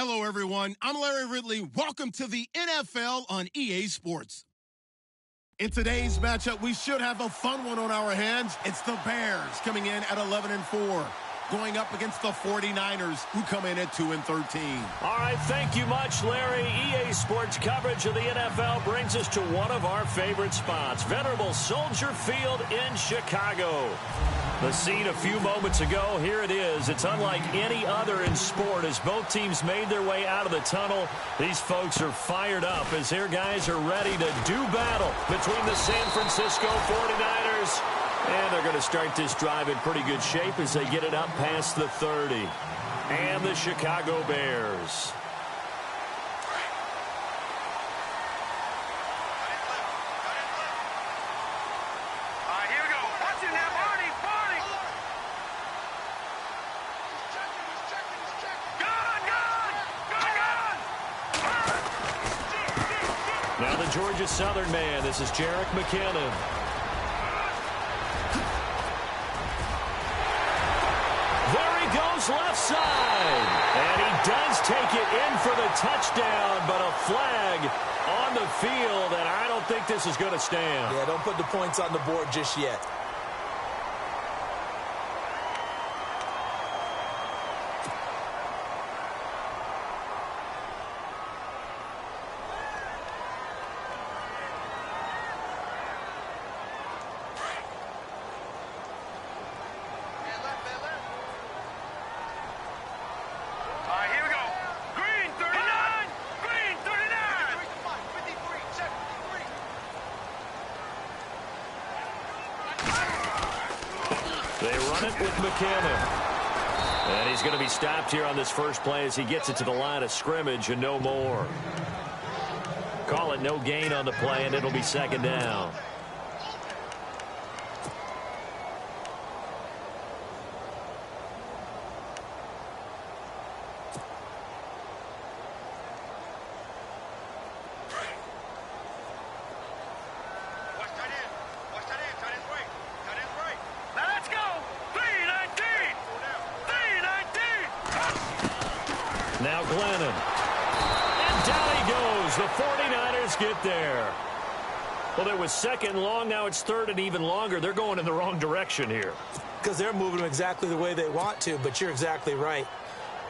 Hello, everyone. I'm Larry Ridley. Welcome to the NFL on EA Sports. In today's matchup, we should have a fun one on our hands. It's the Bears coming in at 11-4, going up against the 49ers, who come in at 2-13. All right, thank you much, Larry. EA Sports coverage of the NFL brings us to one of our favorite spots, venerable Soldier Field in Chicago. The scene a few moments ago, here it is. It's unlike any other in sport as both teams made their way out of the tunnel. These folks are fired up as their guys are ready to do battle between the San Francisco 49ers. And they're going to start this drive in pretty good shape as they get it up past the 30. And the Chicago Bears. Now the Georgia Southern man. This is Jerick McKinnon. There he goes left side. And he does take it in for the touchdown, but a flag on the field, and I don't think this is going to stand. Yeah, don't put the points on the board just yet. They run it with McKinnon. And he's going to be stopped here on this first play as he gets it to the line of scrimmage and no more. Call it no gain on the play, and it'll be second down. Now Glennon. And down he goes. The 49ers get there. Well, it was second and long. Now it's third and even longer. They're going in the wrong direction here. Because they're moving them exactly the way they want to, but you're exactly right.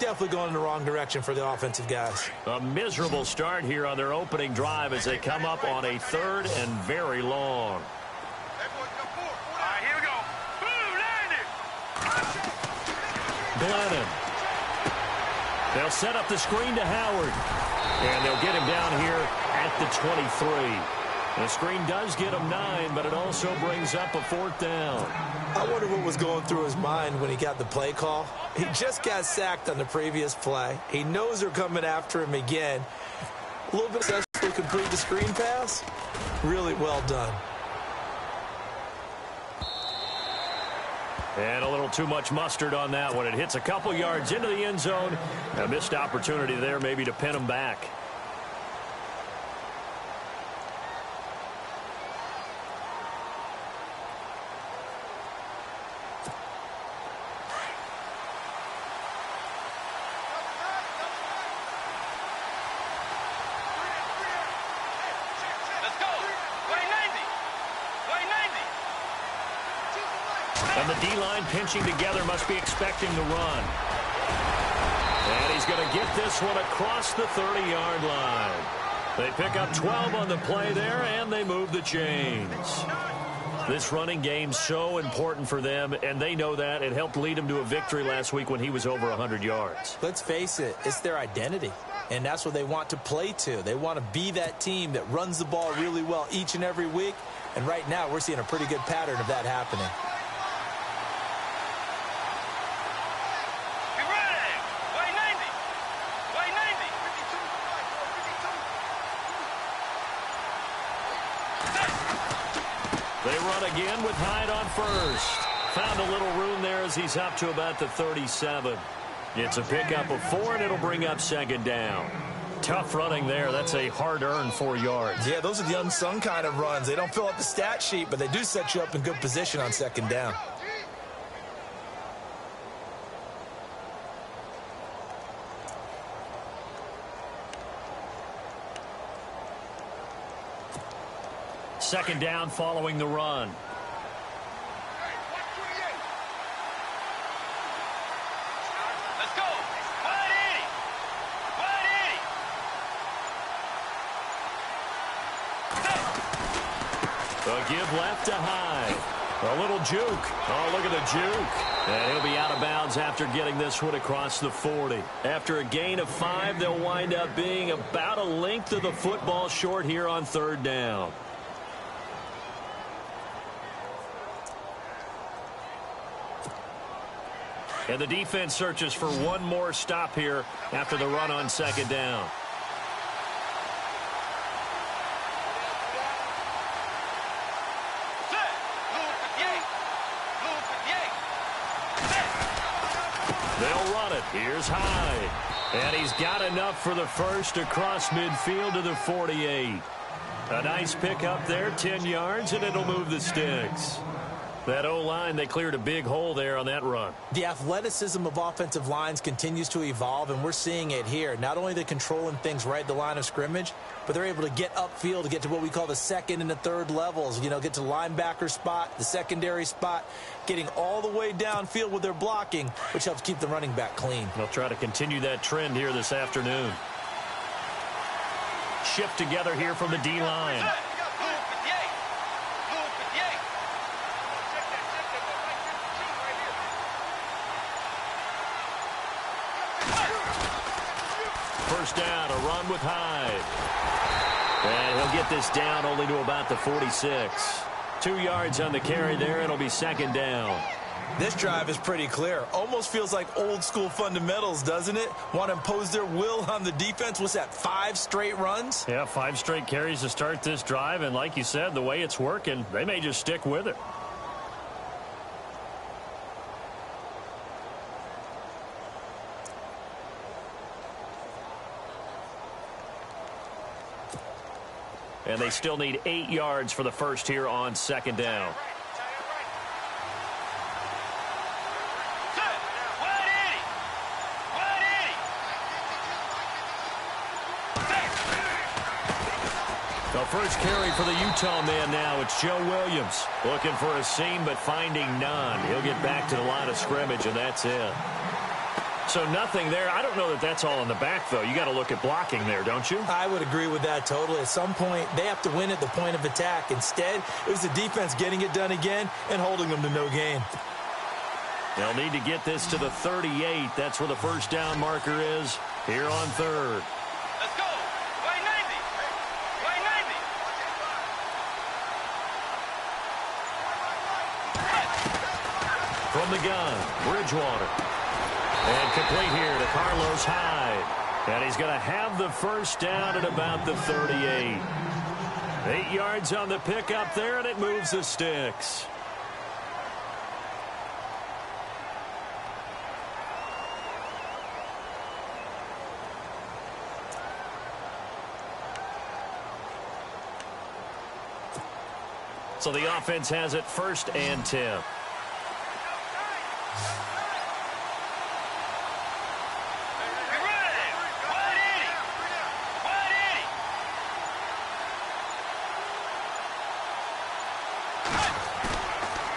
Definitely going in the wrong direction for the offensive guys. A miserable start here on their opening drive as they come up on a third and very long. Here we go. Glennon. They'll set up the screen to Howard. And they'll get him down here at the 23. The screen does get him 9, but it also brings up a fourth down. I wonder what was going through his mind when he got the play call. He just got sacked on the previous play. He knows they're coming after him again. A little bit successfully complete the screen pass. Really well done. And a little too much mustard on that one. It hits a couple yards into the end zone. A missed opportunity there maybe to pin him back. And the D-line pinching together must be expecting the run. And he's going to get this one across the 30-yard line. They pick up 12 on the play there, and they move the chains. This running game's so important for them, and they know that. It helped lead them to a victory last week when he was over 100 yards. Let's face it, it's their identity, and that's what they want to play to. They want to be that team that runs the ball really well each and every week, and right now we're seeing a pretty good pattern of that happening. They run again with Hyde on first. Found a little room there as he's up to about the 37. It's a pickup of 4, and it'll bring up second down. Tough running there. That's a hard-earned 4 yards. Yeah, those are the unsung kind of runs. They don't fill up the stat sheet, but they do set you up in good position on second down. second down following the run. Let's go. A give left to Hyde. A little juke. Oh, look at the juke. And he'll be out of bounds after getting this one across the 40. After a gain of 5, they'll wind up being about a length of the football short here on third down. And the defense searches for one more stop here after the run on second down. They'll run it. Here's Hyde. And he's got enough for the first across midfield to the 48. A nice pickup there, 10 yards, and it'll move the sticks. That O-line, they cleared a big hole there on that run. The athleticism of offensive lines continues to evolve, and we're seeing it here. Not only are they controlling things right at the line of scrimmage, but they're able to get upfield to get to what we call the second and the third levels. You know, get to the linebacker spot, the secondary spot, getting all the way downfield with their blocking, which helps keep the running back clean. They'll try to continue that trend here this afternoon. Shift together here from the D-line. First down, a run with Hyde. And he'll get this down only to about the 46. 2 yards on the carry there. It'll be second down. This drive is pretty clear. Almost feels like old school fundamentals, doesn't it? Want to impose their will on the defense. What's that, 5 straight runs? Yeah, 5 straight carries to start this drive. And like you said, the way it's working, they may just stick with it. And they still need 8 yards for the first here on second down. The first carry for the Utah man now. It's Joe Williams looking for a seam but finding none. He'll get back to the line of scrimmage, and that's it. So nothing there. I don't know that that's all in the back, though. You got to look at blocking there, don't you? I would agree with that totally. At some point, they have to win at the point of attack. Instead, it was the defense getting it done again and holding them to no gain. They'll need to get this to the 38. That's where the first down marker is here on third. Let's go. Way 90. Way 90. From the gun, Bridgewater. And complete here to Carlos Hyde. And he's going to have the first down at about the 38. 8 yards on the pickup there, and it moves the sticks. So the offense has it first and 10.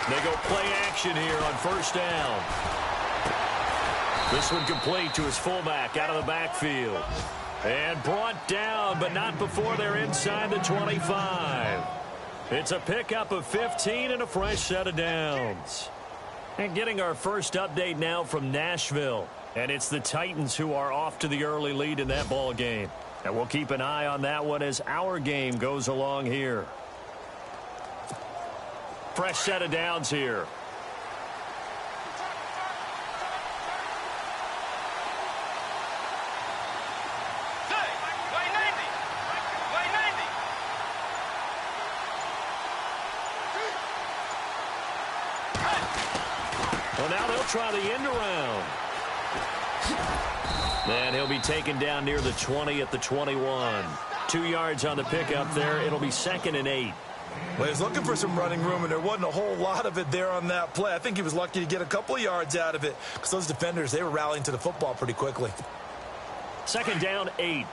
They go play action here on first down. This one complete to his fullback out of the backfield. And brought down, but not before they're inside the 25. It's a pickup of 15 and a fresh set of downs. And getting our first update now from Nashville. And it's the Titans who are off to the early lead in that ball game. And we'll keep an eye on that one as our game goes along here. Fresh set of downs here. Well, now they'll try the end around. And he'll be taken down near the 20 at the 21. 2 yards on the pickup there. It'll be second and 8. Well, he was looking for some running room, and there wasn't a whole lot of it there on that play. I think he was lucky to get a couple of yards out of it because those defenders, they were rallying to the football pretty quickly. Second down, 8.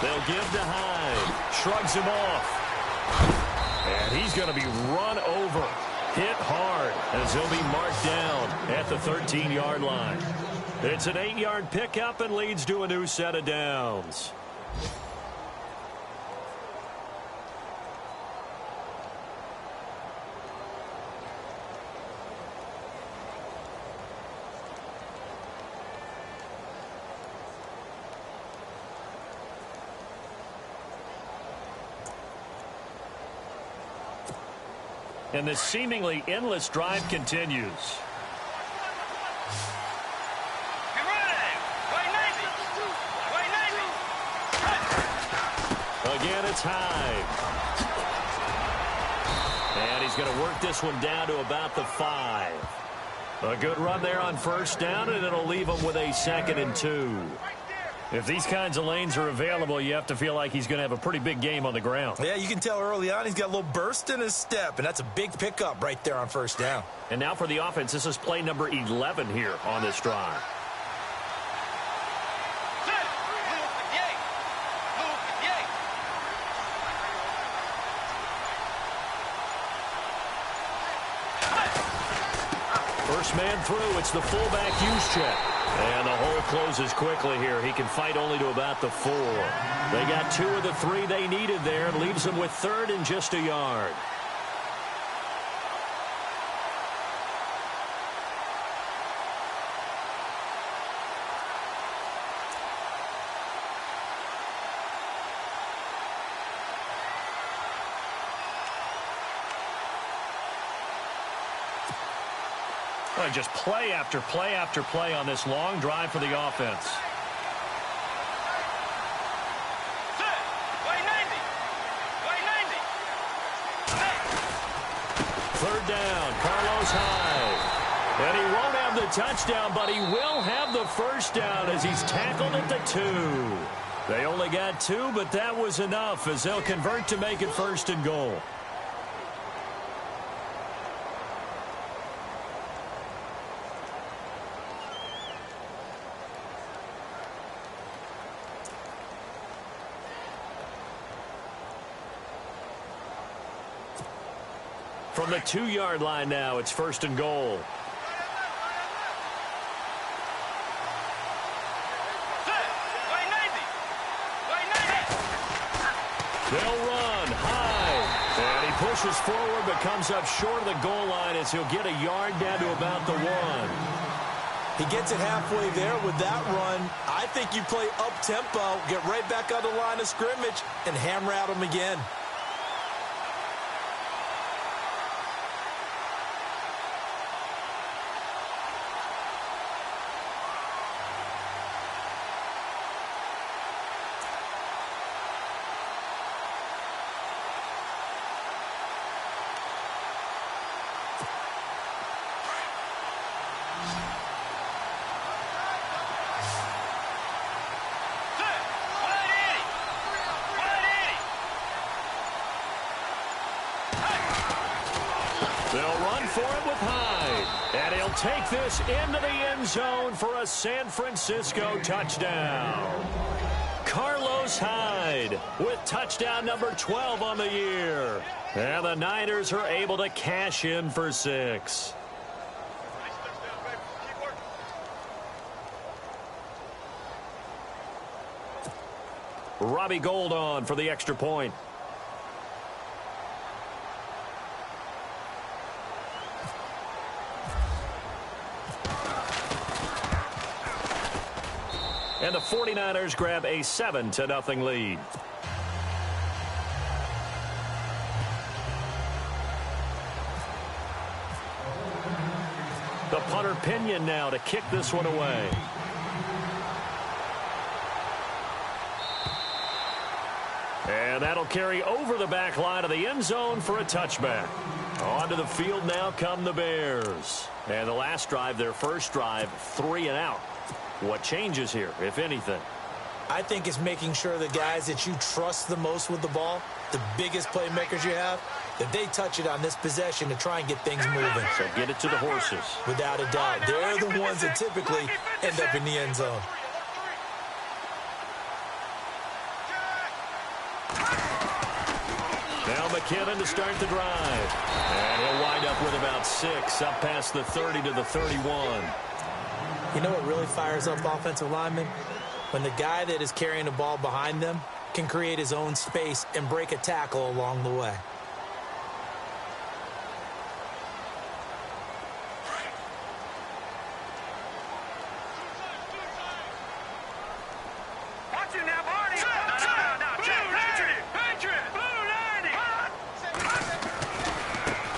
They'll give to Hyde. Shrugs him off. And he's going to be run over. Hit hard as he'll be marked down at the 13-yard line. It's an 8-yard pickup and leads to a new set of downs. And this seemingly endless drive continues. Again, it's Hyde. And he's going to work this one down to about the 5. A good run there on first down, and it'll leave him with a 2nd and 2. If these kinds of lanes are available, you have to feel like he's going to have a pretty big game on the ground. Yeah, you can tell early on he's got a little burst in his step, and that's a big pickup right there on first down. And now for the offense, this is play number 11 here on this drive. First man through, it's the fullback use check. And the hole closes quickly here. He can fight only to about the 4. They got 2 of the 3 they needed there and leaves them with 3rd and just a yard. Just play after play after play on this long drive for the offense. Third down, Carlos Hyde. And he won't have the touchdown, but he will have the first down as he's tackled at the 2. They only got 2, but that was enough as they'll convert to make it 1st and goal. From the 2-yard line now, it's 1st and goal. They'll run high. And he pushes forward but comes up short of the goal line as he'll get a yard down to about the 1. He gets it halfway there with that run. I think you play up-tempo, get right back on the line of scrimmage, and hammer at him again. They'll run for it with Hyde. And he'll take this into the end zone for a San Francisco touchdown. Carlos Hyde with touchdown number 12 on the year. And the Niners are able to cash in for 6. Robbie Gould on for the extra point. And the 49ers grab a 7-0 lead. The punter Pinion now to kick this one away. And that'll carry over the back line of the end zone for a touchback. Onto the field now come the Bears. And the last drive, their first drive, 3 and out. What changes here, if anything? I think it's making sure the guys that you trust the most with the ball, the biggest playmakers you have, that they touch it on this possession to try and get things moving. So get it to the horses. Without a doubt. They're the ones that typically end up in the end zone. Now McKinnon to start the drive. And he'll wind up with about 6, up past the 30 to the 31. You know what really fires up offensive linemen? When the guy that is carrying the ball behind them can create his own space and break a tackle along the way. Watch it now, Barney. No, Patriot. Blue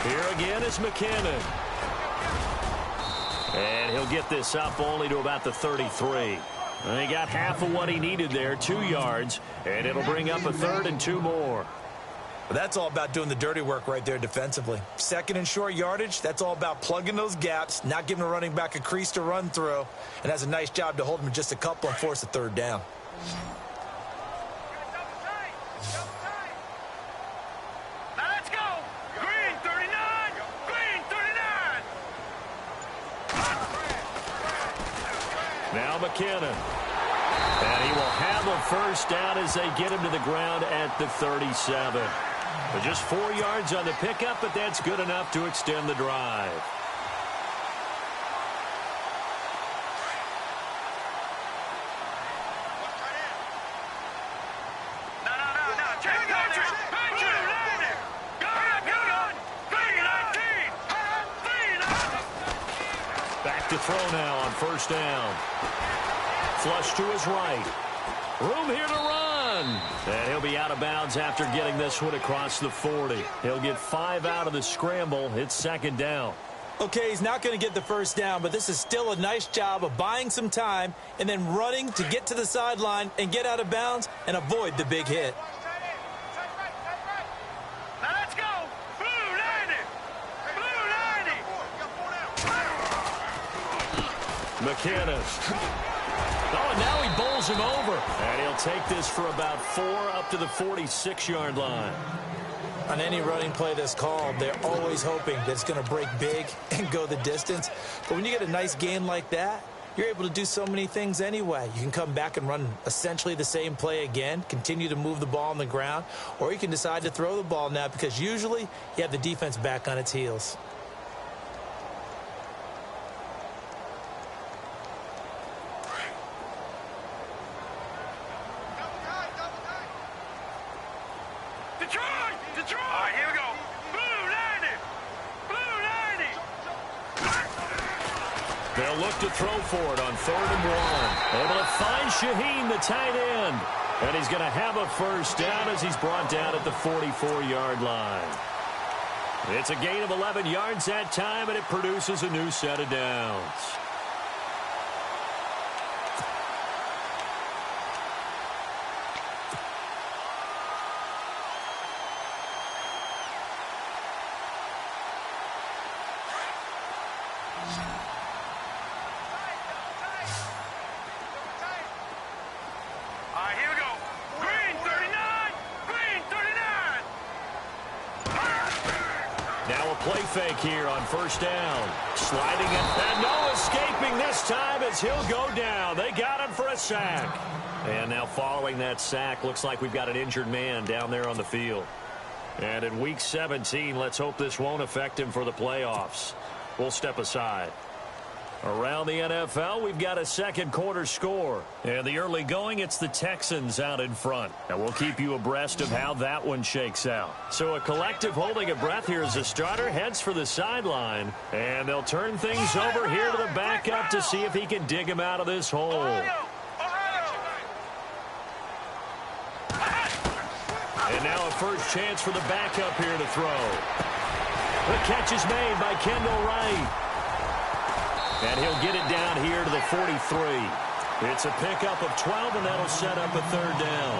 90. Here again is McKinnon. And he'll get this up only to about the 33. He got half of what he needed there, 2 yards, and it'll bring up a 3rd and 2 more. But that's all about doing the dirty work right there defensively. 2nd and short yardage, that's all about plugging those gaps, not giving a running back a crease to run through, and has a nice job to hold him just a couple and force a 3rd down. Now let's go. Green 39. Green 39. Now McKinnon. And he will have a first down as they get him to the ground at the 37. But just 4 yards on the pickup, but that's good enough to extend the drive. No. Check Patriot. Back to throw now on first down. Flush to his right. Room here to run. And he'll be out of bounds after getting this one across the 40. He'll get 5 out of the scramble. It's 2nd down. Okay, he's not going to get the first down, but this is still a nice job of buying some time and then running to get to the sideline and get out of bounds and avoid the big hit. Now let's go. Blue 90. McKinnon. Oh, and now he bowls him over. And he'll take this for about 4 up to the 46-yard line. On any running play that's called, they're always hoping that it's going to break big and go the distance. But when you get a nice gain like that, you're able to do so many things anyway. You can come back and run essentially the same play again, continue to move the ball on the ground, or you can decide to throw the ball now because usually you have the defense back on its heels. Detroit. All right, here we go. Blue 90. They'll look to throw for it on 3rd and 1. Able to find Shaheen, the tight end. And he's going to have a first down as he's brought down at the 44-yard line. It's a gain of 11 yards that time, and it produces a new set of downs. All right, here we go. Green 39. Green 39. Now a play fake here on first down. Sliding it, and no escaping this time as he'll go down. They got him for a sack. And now following that sack, looks like we've got an injured man down there on the field. And in Week 17, let's hope this won't affect him for the playoffs. We'll step aside. Around the NFL, we've got a second quarter score. And the early going, it's the Texans out in front. And we'll keep you abreast of how that one shakes out. So a collective holding a breath here as the starter heads for the sideline. And they'll turn things over here to the backup to see if he can dig him out of this hole. And now a first chance for the backup here to throw. The catch is made by Kendall Wright. And he'll get it down here to the 43. It's a pickup of 12, and that'll set up a 3rd down.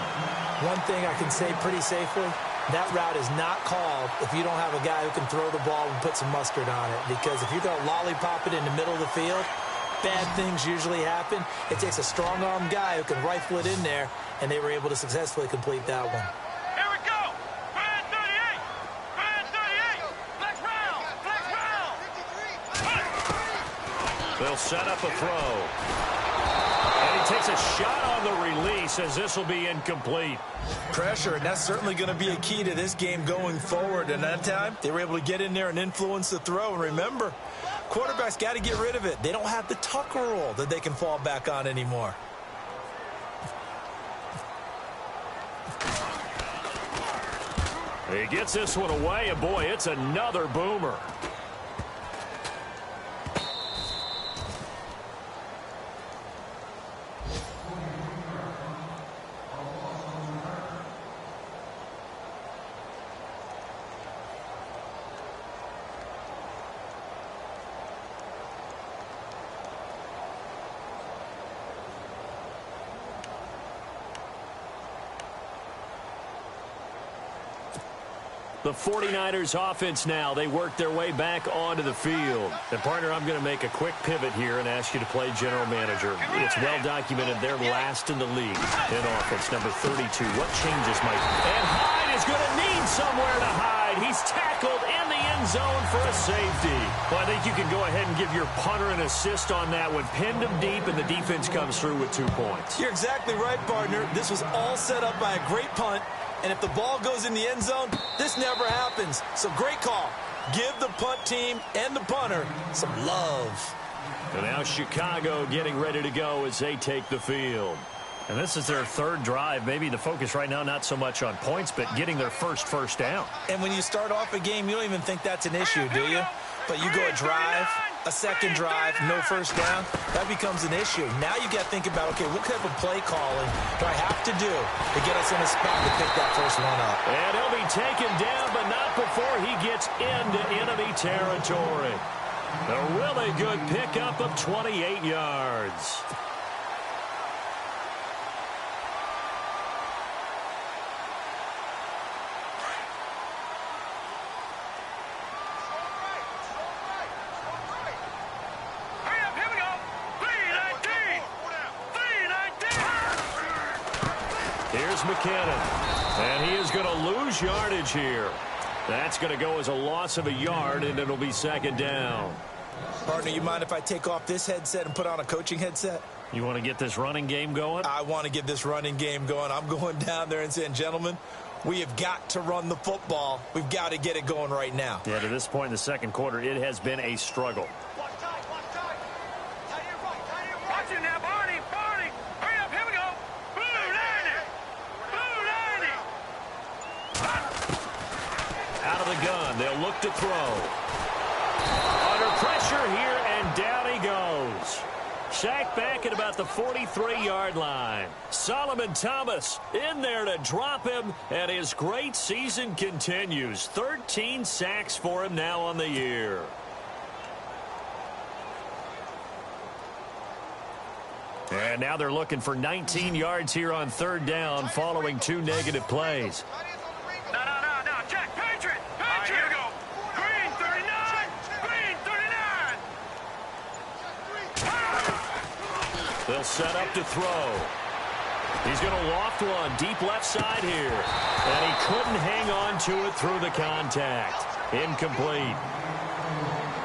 One thing I can say pretty safely, that route is not called if you don't have a guy who can throw the ball and put some mustard on it. Because if you're going to lollipop it in the middle of the field, bad things usually happen. It takes a strong-arm guy who can rifle it in there, and they were able to successfully complete that one. Here we go. Brand 38. Brand 38. Flex round. Flex round. They'll set up a throw. And he takes a shot on the release as this will be incomplete. Pressure, and that's certainly going to be a key to this game going forward. And that time, they were able to get in there and influence the throw. And remember, quarterbacks got to get rid of it. They don't have the Tucker rule that they can fall back on anymore. He gets this one away, and boy, it's another boomer. The 49ers offense now, they work their way back onto the field. And, partner, I'm going to make a quick pivot here and ask you to play general manager. It's well documented they're last in the league in offense, number 32. What changes, Mike? And Hyde is going to need somewhere to hide. He's tackled in the end zone for a safety. Well, I think you can go ahead and give your punter an assist on that one. Pinned him deep, and the defense comes through with 2 points. You're exactly right, partner. This was all set up by a great punt. And if the ball goes in the end zone, this never happens. So great call. Give the punt team and the punter some love. And now Chicago getting ready to go as they take the field. And this is their third drive. Maybe the focus right now not so much on points, but getting their first down. And when you start off a game, you don't even think that's an issue, do you? But you go a drive, a second drive, no first down, that becomes an issue. Now you got to think about, okay, what type of play calling do I have to do to get us in a spot to pick that first one up? And he'll be taken down, but not before he gets into enemy territory. A really good pickup of 28 yards. Here's McKinnon, and he is going to lose yardage here. That's going to go as a loss of a yard, and it'll be second down. Partner, you mind if I take off this headset and put on a coaching headset? You want to get this running game going? I want to get this running game going. I'm going down there and saying, gentlemen, we have got to run the football. We've got to get it going right now. Yeah, to this point in the second quarter, it has been a struggle. They'll look to throw. Under pressure here, and down he goes. Sacked back at about the 43-yard line. Solomon Thomas in there to drop him, and his great season continues. 13 sacks for him now on the year. And now they're looking for 19 yards here on third down following 2 negative plays. They'll set up to throw. He's going to loft one deep left side here. And he couldn't hang on to it through the contact. Incomplete.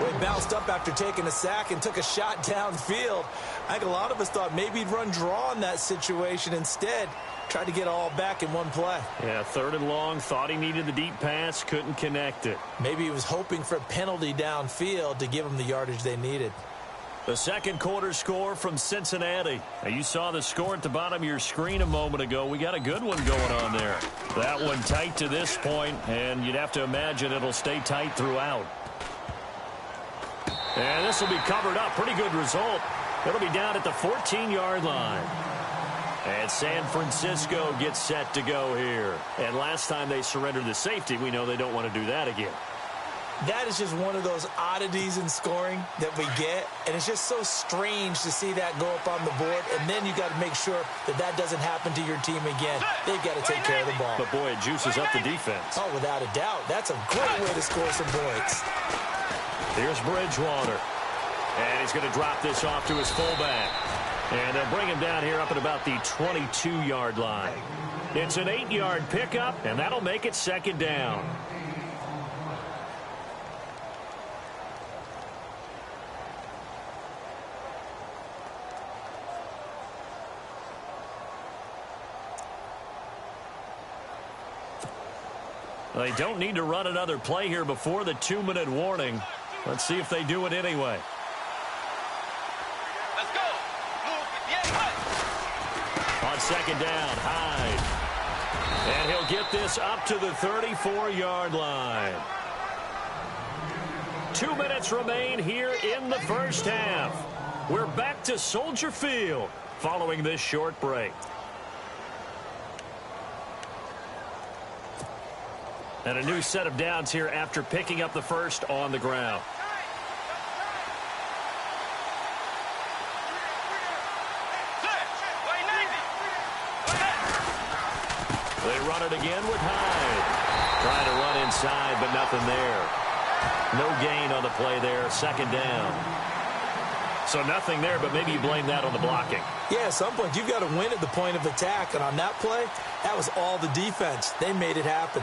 Well, he bounced up after taking a sack and took a shot downfield. I think a lot of us thought maybe he'd run draw in that situation. Instead, tried to get all back in one play. Yeah, third and long. Thought he needed the deep pass. Couldn't connect it. Maybe he was hoping for a penalty downfield to give him the yardage they needed. The second quarter score from Cincinnati. Now, you saw the score at the bottom of your screen a moment ago. We got a good one going on there. That one tight to this point, and you'd have to imagine it'll stay tight throughout. And this will be covered up. Pretty good result. It'll be down at the 14-yard line. And San Francisco gets set to go here. And last time they surrendered the safety, we know they don't want to do that again. That is just one of those oddities in scoring that we get, and it's just so strange to see that go up on the board, and then you got to make sure that that doesn't happen to your team again. They've got to take care of the ball. But, boy, it juices up the defense. Oh, without a doubt. That's a great way to score some points. Here's Bridgewater, and he's going to drop this off to his fullback. And they'll bring him down here up at about the 22-yard line. It's an 8-yard pickup, and that'll make it second down. They don't need to run another play here before the 2-minute warning. Let's see if they do it anyway. Let's go. On second down, Hyde. And he'll get this up to the 34-yard line. 2 minutes remain here in the first half. We're back to Soldier Field following this short break. And a new set of downs here after picking up the first on the ground. They run it again with Hyde. Trying to run inside, but nothing there. No gain on the play there. Second down. So nothing there, but maybe you blame that on the blocking. Yeah, at some point, you've got to win at the point of attack. And on that play, that was all the defense. They made it happen.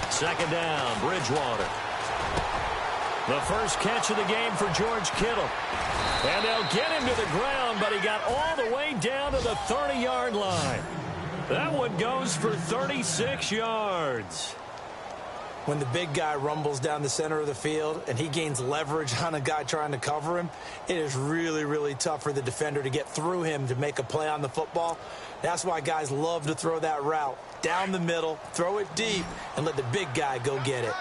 Second down, Bridgewater. The first catch of the game for George Kittle. And they'll get him to the ground, but he got all the way down to the 30-yard line. That one goes for 36 yards. When the big guy rumbles down the center of the field and he gains leverage on a guy trying to cover him, it is really, really tough for the defender to get through him to make a play on the football. That's why guys love to throw that route down the middle, throw it deep, and let the big guy go get it.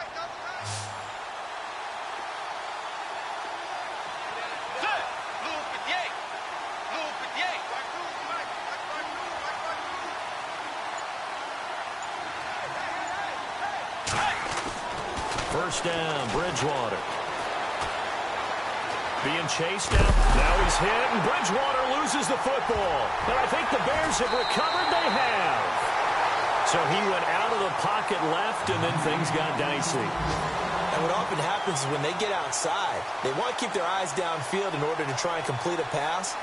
First down, Bridgewater. Being chased now. Now he's hit, and Bridgewater loses the football. But I think the Bears have recovered. They have. So he went out of the pocket left, and then things got dicey. And what often happens is when they get outside, they want to keep their eyes downfield in order to try and complete a pass.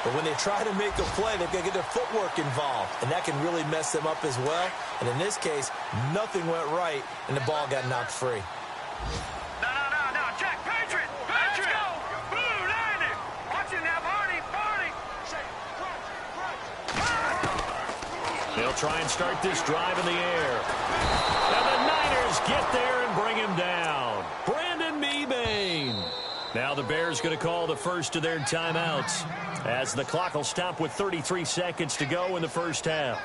But when they try to make a play, they've got to get their footwork involved, and that can really mess them up as well. And in this case, nothing went right, and the ball got knocked free. No, Jack, Patriot! Let's go! Blue landing! Watch it now, Barney! They'll try and start this drive in the air. And the Niners get there and bring him down. Brandon Mebane. Now the Bears going to call the first of their timeouts as the clock will stop with 33 seconds to go in the first half.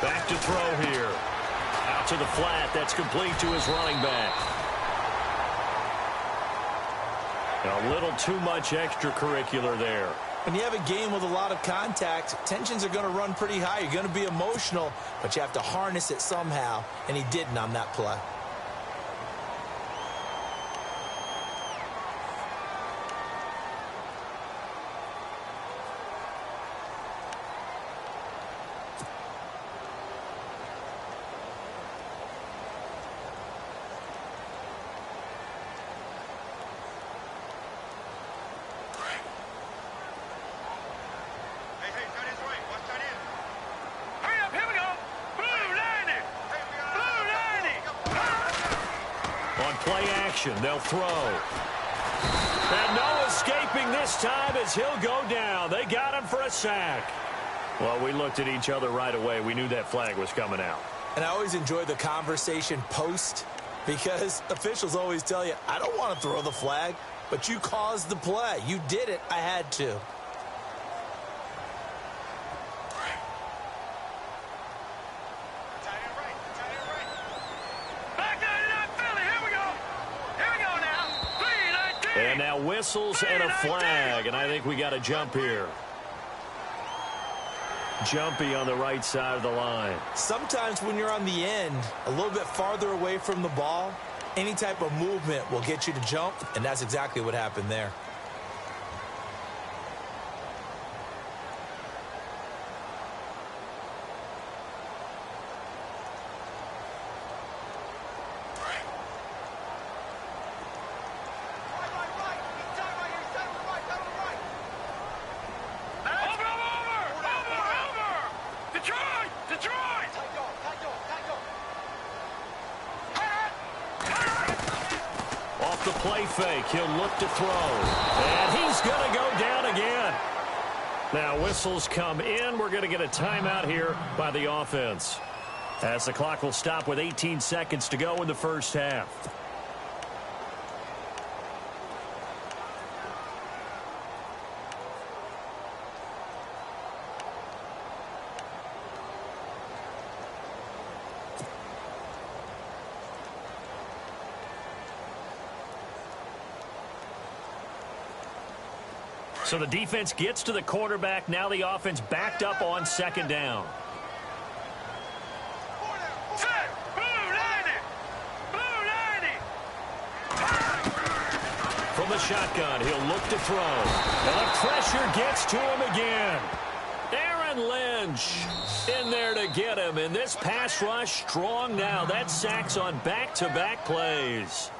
Back to throw here. Out to the flat. That's complete to his running back. A little too much extracurricular there. When you have a game with a lot of contact, tensions are going to run pretty high. You're going to be emotional, but you have to harness it somehow, and he didn't on that play. Play action. They'll throw. And no escaping this time as he'll go down. They got him for a sack. Well, we looked at each other right away. We knew that flag was coming out. And I always enjoy the conversation post because officials always tell you, I don't want to throw the flag, but you caused the play. You did it. I had to. Back 99 Philly, here we go. And now whistles and a flag, and I think we got a jump here. Jumpy on the right side of the line. Sometimes when you're on the end, a little bit farther away from the ball, any type of movement will get you to jump, and that's exactly what happened there. Off the play fake, he'll look to throw. And he's going to go down again. Now whistles come in. We're going to get a timeout here by the offense, as the clock will stop with 18 seconds to go in the first half. So the defense gets to the quarterback. Now the offense backed up on second down. From the shotgun, he'll look to throw. And the pressure gets to him again. Aaron Lynch in there to get him. And this pass rush strong now. That's sacks on back-to-back plays.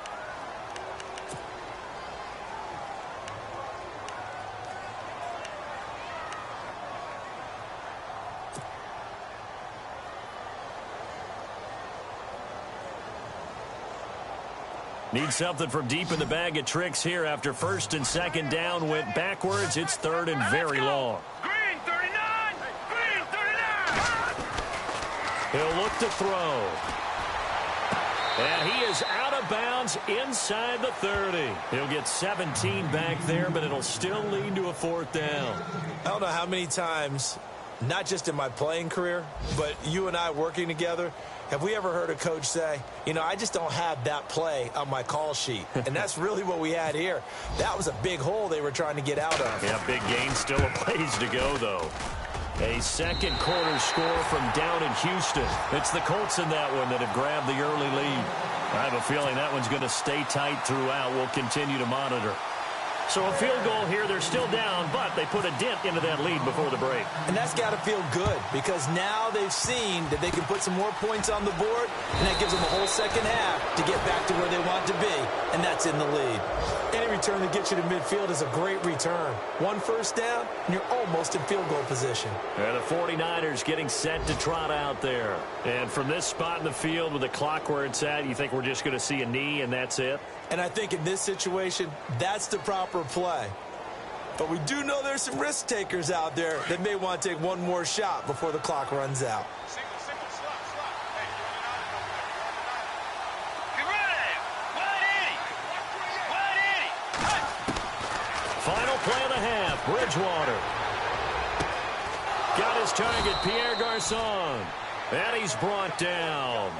Need something from deep in the bag of tricks here after first and second down went backwards. It's third and very long. Green 39! Green 39! He'll look to throw. And he is out of bounds inside the 30. He'll get 17 back there, but it'll still lead to a fourth down. I don't know how many times, not just in my playing career, but you and I working together, have we ever heard a coach say, you know, I just don't have that play on my call sheet? And that's really what we had here. That was a big hole they were trying to get out of. Yeah, big gain, still a ways to go, though. A second quarter score from down in Houston. It's the Colts in that one that have grabbed the early lead. I have a feeling that one's going to stay tight throughout. We'll continue to monitor. So a field goal here, they're still down, but they put a dent into that lead before the break. And that's got to feel good, because now they've seen that they can put some more points on the board, and that gives them a whole second half to get back to where they want to be, and that's in the lead. Any return that gets you to midfield is a great return. One first down, and you're almost in field goal position. And the 49ers getting set to trot out there. And from this spot in the field with the clock where it's at, you think we're just going to see a knee and that's it? And I think in this situation, that's the proper play. But we do know there's some risk takers out there that may want to take one more shot before the clock runs out. Final play of the half, Bridgewater. Got his target, Pierre Garçon. And he's brought down.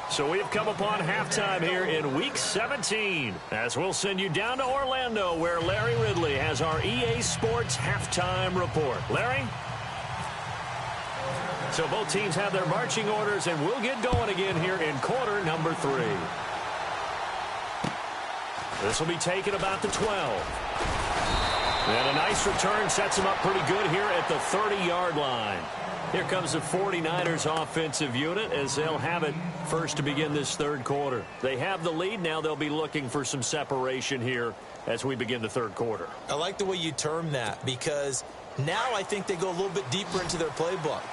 So we've come upon halftime here in Week 17, as we'll send you down to Orlando, where Larry Ridley has our EA Sports Halftime Report. Larry? So both teams have their marching orders, and we'll get going again here in quarter number 3. This will be taken about the 12. And a nice return sets them up pretty good here at the 30-yard line. Here comes the 49ers offensive unit as they'll have it first to begin this third quarter. They have the lead. Now they'll be looking for some separation here as we begin the third quarter. I like the way you term that, because now I think they go a little bit deeper into their playbook.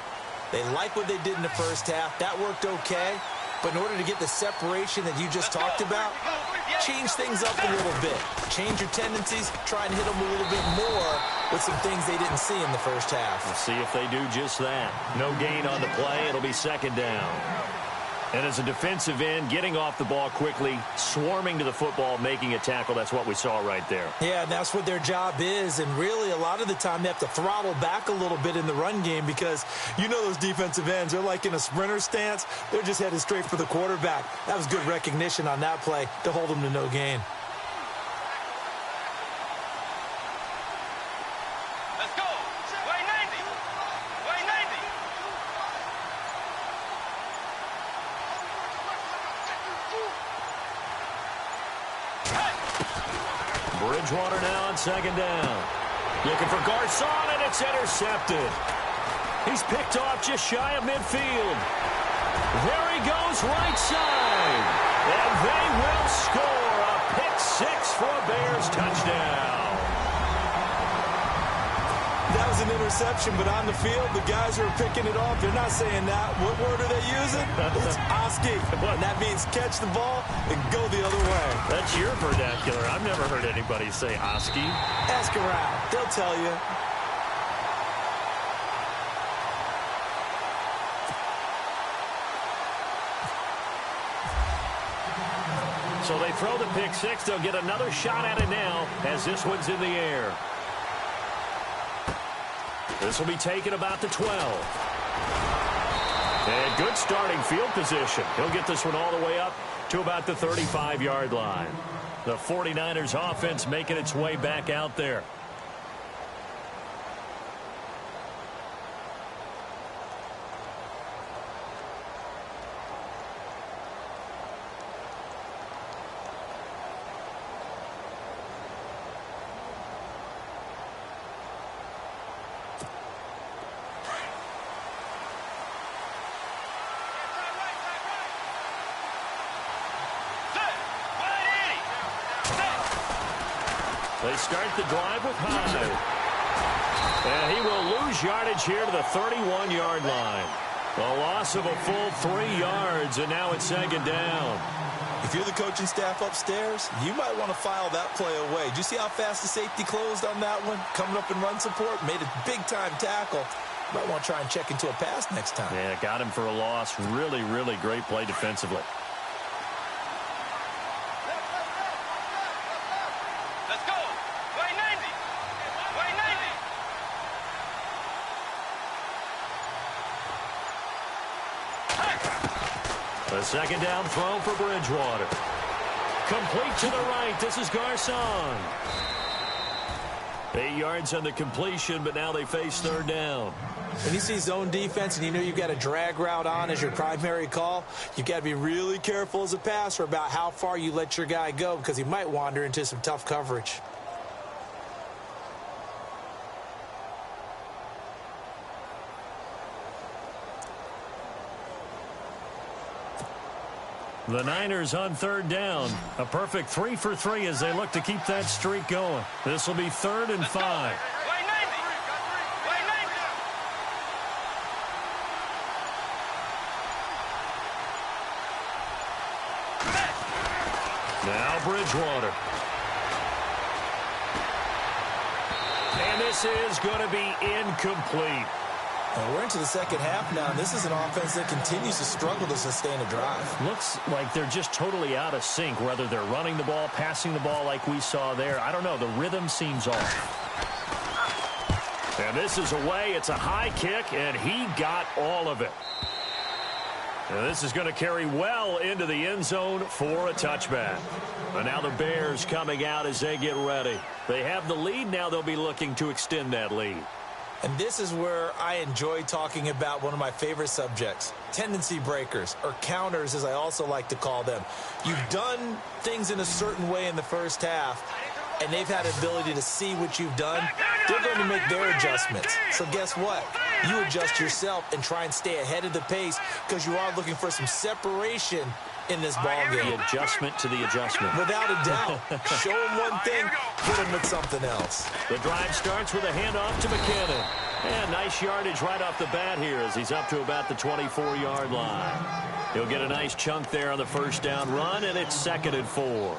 They like what they did in the first half. That worked okay. But in order to get the separation that you just talked about, change things up a little bit. Change your tendencies. Try and hit them a little bit more with some things they didn't see in the first half. We'll see if they do just that. No gain on the play. It'll be second down. And as a defensive end, getting off the ball quickly, swarming to the football, making a tackle, that's what we saw right there. Yeah, and that's what their job is. And really, a lot of the time, they have to throttle back a little bit in the run game, because you know those defensive ends, they're like in a sprinter stance. They're just headed straight for the quarterback. That was good recognition on that play to hold them to no gain. Bridgewater now on second down. Looking for Garcon, and it's intercepted. He's picked off just shy of midfield. There he goes, right side. And they will score a pick six for a Bears touchdown. That was an interception, but on the field, the guys who are picking it off, they're not saying that. What word are they using? It's Oski. And that means catch the ball and go the other way. That's your vernacular. I've never heard anybody say Oski. Ask around. They'll tell you. So they throw the pick six. They'll get another shot at it now as this one's in the air. This will be taken about the 12. And good starting field position. He'll get this one all the way up to about the 35-yard line. The 49ers offense making its way back out there. They start the drive with Hyde. And he will lose yardage here to the 31-yard line. A loss of a full 3 yards, and now it's second down. If you're the coaching staff upstairs, you might want to file that play away. Did you see how fast the safety closed on that one? Coming up in run support, made a big-time tackle. Might want to try and check into a pass next time. Yeah, got him for a loss. Really, really great play defensively. A second down throw for Bridgewater. Complete to the right. This is Garcon. 8 yards on the completion, but now they face third down. When you see zone defense and you know you've got a drag route on as your primary call, you've got to be really careful as a passer about how far you let your guy go because he might wander into some tough coverage. The Niners on third down. A perfect 3 for 3 as they look to keep that streak going. This will be 3rd and 5. Now Bridgewater. And this is going to be incomplete. And we're into the second half now, and this is an offense that continues to struggle to sustain a drive. Looks like they're just totally out of sync, whether they're running the ball, passing the ball like we saw there. I don't know. The rhythm seems off. And this is away. It's a high kick, and he got all of it. And this is going to carry well into the end zone for a touchback. And now the Bears coming out as they get ready. They have the lead. Now they'll be looking to extend that lead. And this is where I enjoy talking about one of my favorite subjects, tendency breakers, or counters as I also like to call them. You've done things in a certain way in the first half, and they've had the ability to see what you've done. They're going to make their adjustments. So guess what? You adjust yourself and try and stay ahead of the pace because you are looking for some separation in this ball game. The adjustment to the adjustment. Without a doubt. Show them one thing, hit them with something else. The drive starts with a handoff to McKinnon. And nice yardage right off the bat here as he's up to about the 24-yard line. He'll get a nice chunk there on the first down run, and it's 2nd and 4.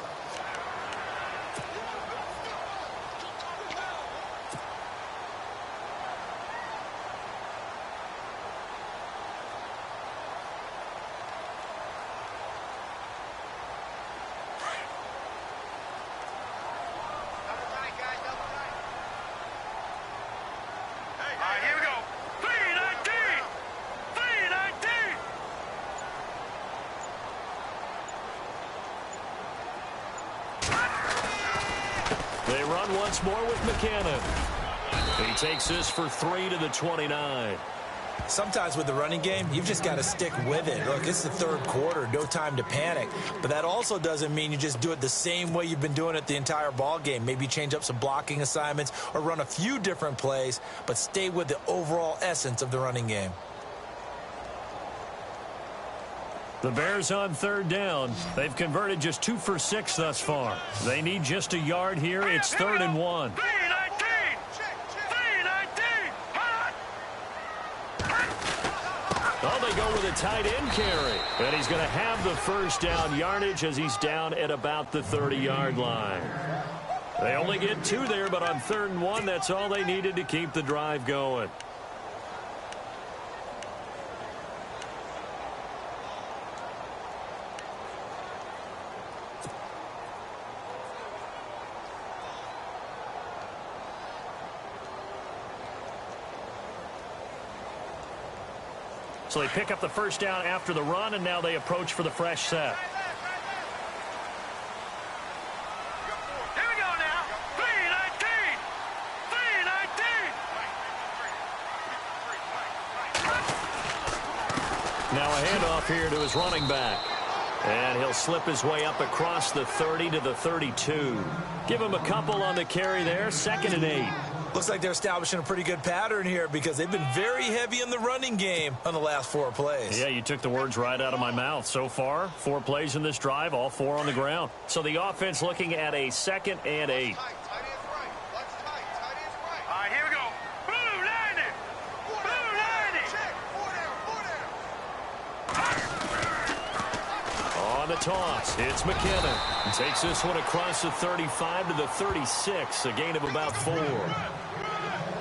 They run once more with McKinnon. He takes this for 3 to the 29. Sometimes with the running game, you've just got to stick with it. Look, it's the third quarter, no time to panic. But that also doesn't mean you just do it the same way you've been doing it the entire ball game. Maybe change up some blocking assignments or run a few different plays, but stay with the overall essence of the running game. The Bears on third down. They've converted just 2 for 6 thus far. They need just a yard here. It's 3rd and 1. Oh, they go with a tight end carry. And he's going to have the first down yardage as he's down at about the 30-yard line. They only get 2 there, but on 3rd and 1, that's all they needed to keep the drive going. So they pick up the first down after the run, and now they approach for the fresh set. Here we go now. 3-19. 3-19. Now a handoff here to his running back. And he'll slip his way up across the 30 to the 32. Give him a couple on the carry there. 2nd and 8. Looks like they're establishing a pretty good pattern here because they've been very heavy in the running game on the last 4 plays. Yeah, you took the words right out of my mouth. So far, 4 plays in this drive, all 4 on the ground. So the offense looking at a 2nd and 8. All right, here we go. Blue, line it. Blue, line it. On the toss, it's McKinnon. He takes this one across the 35 to the 36, a gain of about 4.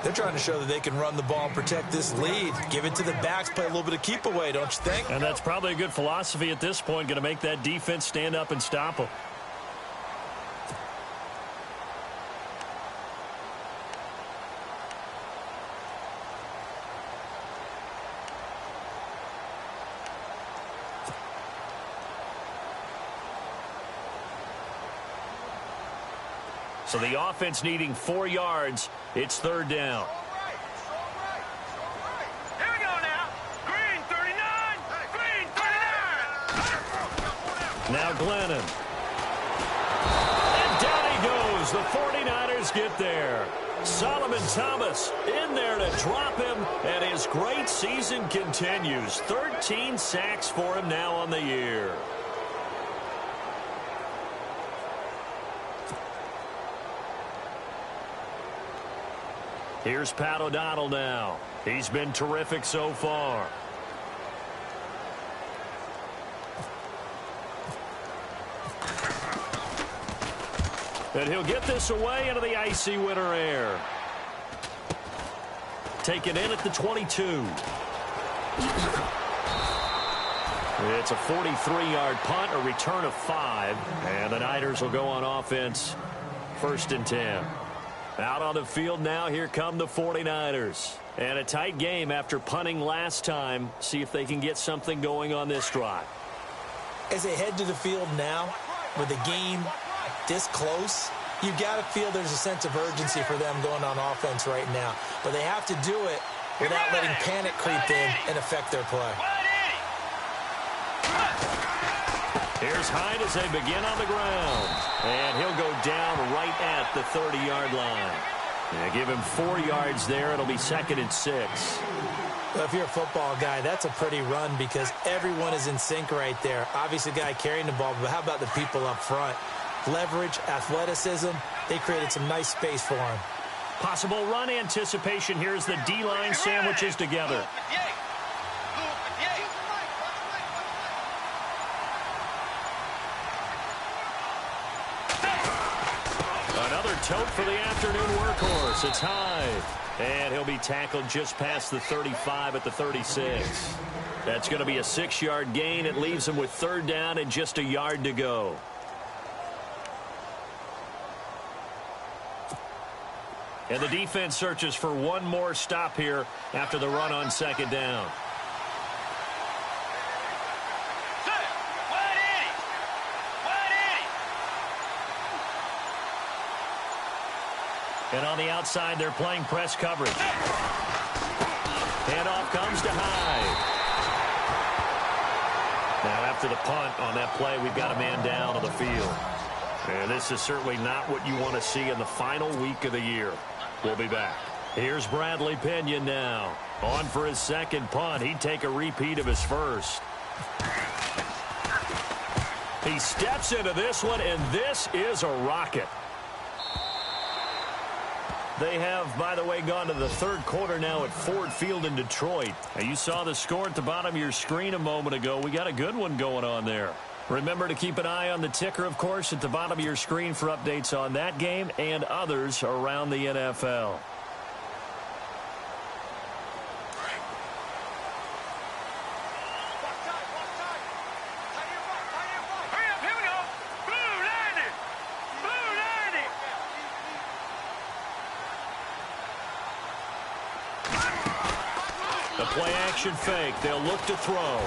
They're trying to show that they can run the ball and protect this lead. Give it to the backs, play a little bit of keep away, don't you think? And that's probably a good philosophy at this point, going to make that defense stand up and stop them. So the offense needing 4 yards. It's 3rd down. Here we go now. Green 39. Green 39. Now Glennon. And down he goes. The 49ers get there. Solomon Thomas in there to drop him, and his great season continues. 13 sacks for him now on the year. Here's Pat O'Donnell now. He's been terrific so far. And he'll get this away into the icy winter air. Taken in at the 22. It's a 43-yard punt, a return of 5. And the Niners will go on offense. 1st and 10. Out on the field now, here come the 49ers. And a tight game after punting last time. See if they can get something going on this drive. As they head to the field now, with the game this close, you've got to feel there's a sense of urgency for them going on offense right now. But they have to do it without letting panic creep in and affect their play. Here's Hyde as they begin on the ground. And he'll go down right at the 30-yard line. And give him 4 yards there. It'll be 2nd and 6. Well, if you're a football guy, that's a pretty run because everyone is in sync right there. Obviously, the guy carrying the ball, but how about the people up front? Leverage, athleticism, they created some nice space for him. Possible run anticipation here as the D-line sandwiches together. Another tote for the afternoon workhorse. It's Hyde. And he'll be tackled just past the 35 at the 36. That's going to be a 6-yard gain. It leaves him with 3rd down and just a yard to go. And the defense searches for one more stop here after the run on 2nd down. And on the outside, they're playing press coverage. Handoff comes to Hyde. Now, after the punt on that play, we've got a man down on the field. And this is certainly not what you want to see in the final week of the year. We'll be back. Here's Bradley Pinion now. On for his second punt. He'd take a repeat of his first. He steps into this one, and this is a rocket. They have, by the way, gone to the third quarter now at Ford Field in Detroit. Now, you saw the score at the bottom of your screen a moment ago. We got a good one going on there. Remember to keep an eye on the ticker, of course, at the bottom of your screen for updates on that game and others around the NFL. The play-action fake. They'll look to throw.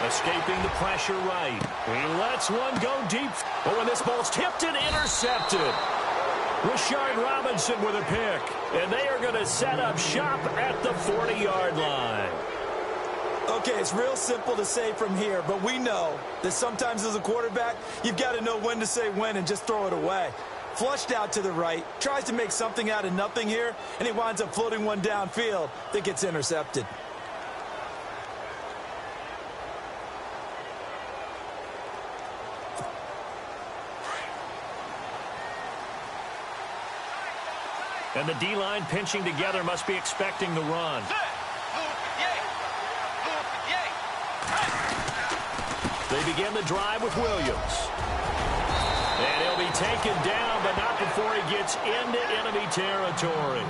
Escaping the pressure right. He lets one go deep. Oh, and this ball's tipped and intercepted. Rashard Robinson with a pick. And they are going to set up shop at the 40-yard line. Okay, it's real simple to say from here, but we know that sometimes as a quarterback, you've got to know when to say when and just throw it away. Flushed out to the right, tries to make something out of nothing here, and he winds up floating one downfield that gets intercepted. And the D-line pinching together must be expecting the run. They begin the drive with Williams. And he'll be taken down, but not before he gets into enemy territory.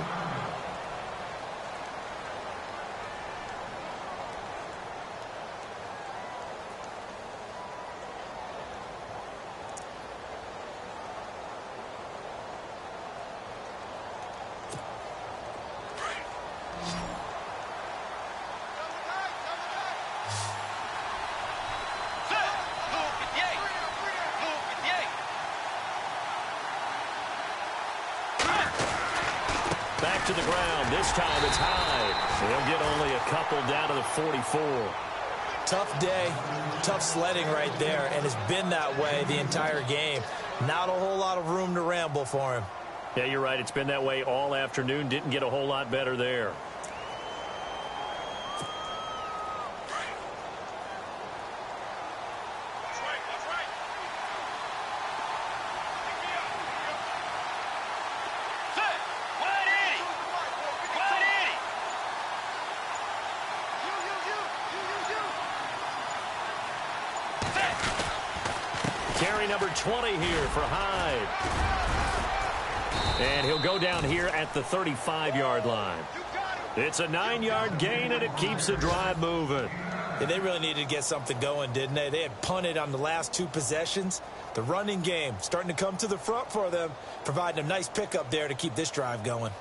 Back to the ground. This time it's Hyde. They'll get only a couple down to the 44. Tough day, tough sledding right there, and it's been that way the entire game. Not a whole lot of room to ramble for him. Yeah, you're right. It's been that way all afternoon. Didn't get a whole lot better there. Carry number 20 here for Hyde. And he'll go down here at the 35-yard line. It's a 9-yard gain, and it keeps the drive moving. Yeah, they really needed to get something going, didn't they? They had punted on the last two possessions. The running game starting to come to the front for them, providing a nice pickup there to keep this drive going.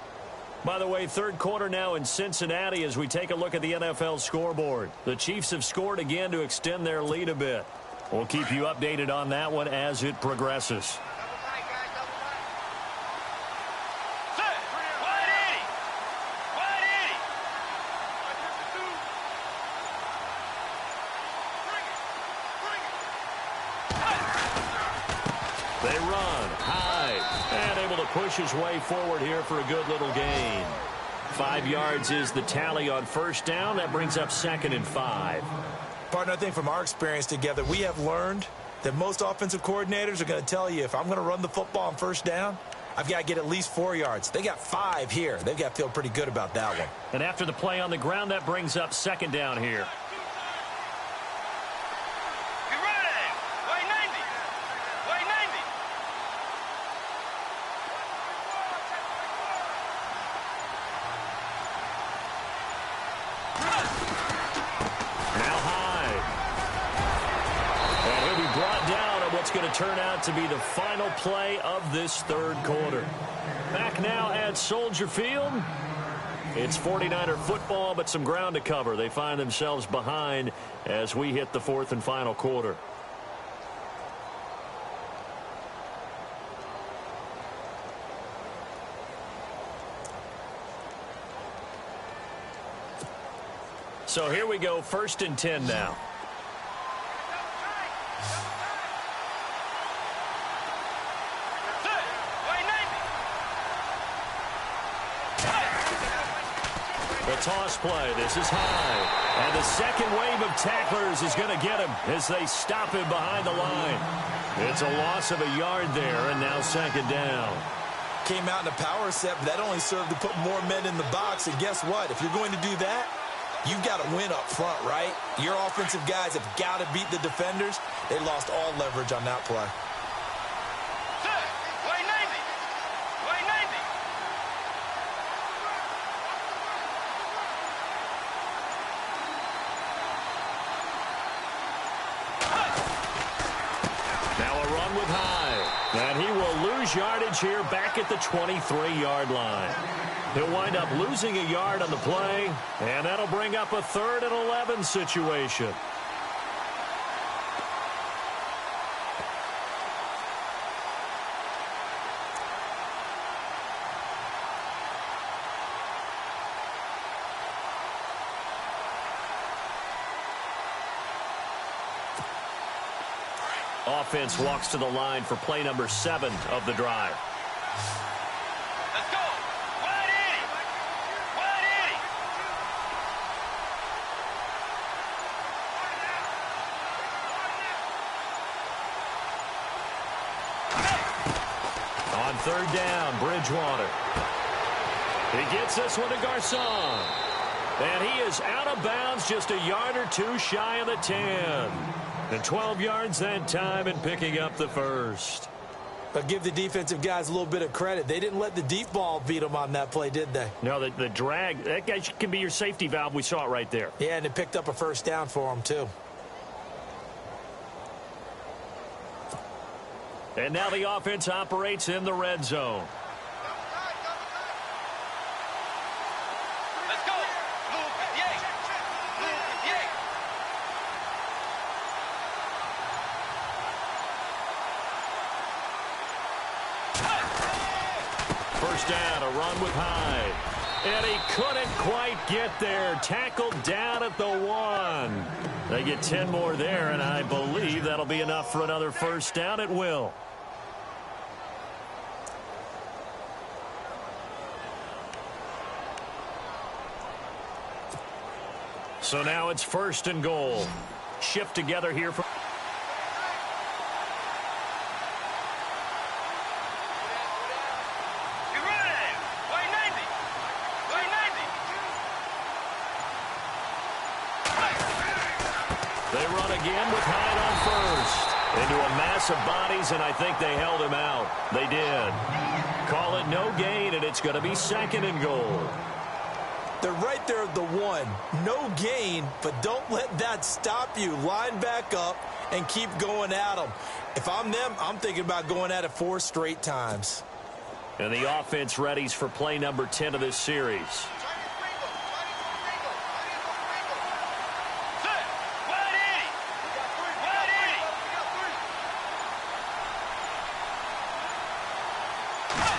By the way, third quarter now in Cincinnati as we take a look at the NFL scoreboard. The Chiefs have scored again to extend their lead a bit. We'll keep you updated on that one as it progresses. They run. Hyde. And able to push his way forward here for a good little gain. 5 yards is the tally on first down. That brings up 2nd and 5. Partner, I think from our experience together, we have learned that most offensive coordinators are going to tell you if I'm going to run the football on first down, I've got to get at least 4 yards. They got 5 here. They've got to feel pretty good about that one. And after the play on the ground, that brings up 2nd down here. Going to turn out to be the final play of this third quarter. Back now at Soldier Field. It's 49er football, but some ground to cover. They find themselves behind as we hit the 4th and final quarter. So here we go, 1st and 10 now. The toss play. This is high. And the second wave of tacklers is going to get him as they stop him behind the line. It's a loss of a yard there, and now 2nd down. Came out in a power set, but that only served to put more men in the box. And guess what? If you're going to do that, you've got to win up front, right? Your offensive guys have got to beat the defenders. They lost all leverage on that play. And he will lose yardage here back at the 23-yard line. He'll wind up losing a yard on the play, and that'll bring up a 3rd and 11 situation. Offense walks to the line for play number 7 of the drive. Let's go. Wide Eddie. Wide Eddie. On 3rd down, Bridgewater. He gets this one to Garcon. And he is out of bounds, just a yard or 2 shy of the 10. And 12 yards that time and picking up the 1st. But give the defensive guys a little bit of credit. They didn't let the deep ball beat them on that play, did they? No, the drag, that guy can be your safety valve. We saw it right there. Yeah, and it picked up a 1st down for them, too. And now the offense operates in the red zone. Let's go. Blue 58. Blue 58. First down, a run with Hyde. And he couldn't quite get there. Tackled down at the 1. They get 10 more there, and I believe that'll be enough for another 1st down. It will. So now it's 1st and goal. Shift together here for... They run again with Hyde on 1st. Into a mass of bodies, and I think they held him out. They did. Call it no gain, and it's going to be 2nd and goal. They're right there at the 1. No gain, but don't let that stop you. Line back up and keep going at them. If I'm them, I'm thinking about going at it 4 straight times. And the offense readies for play number 10 of this series.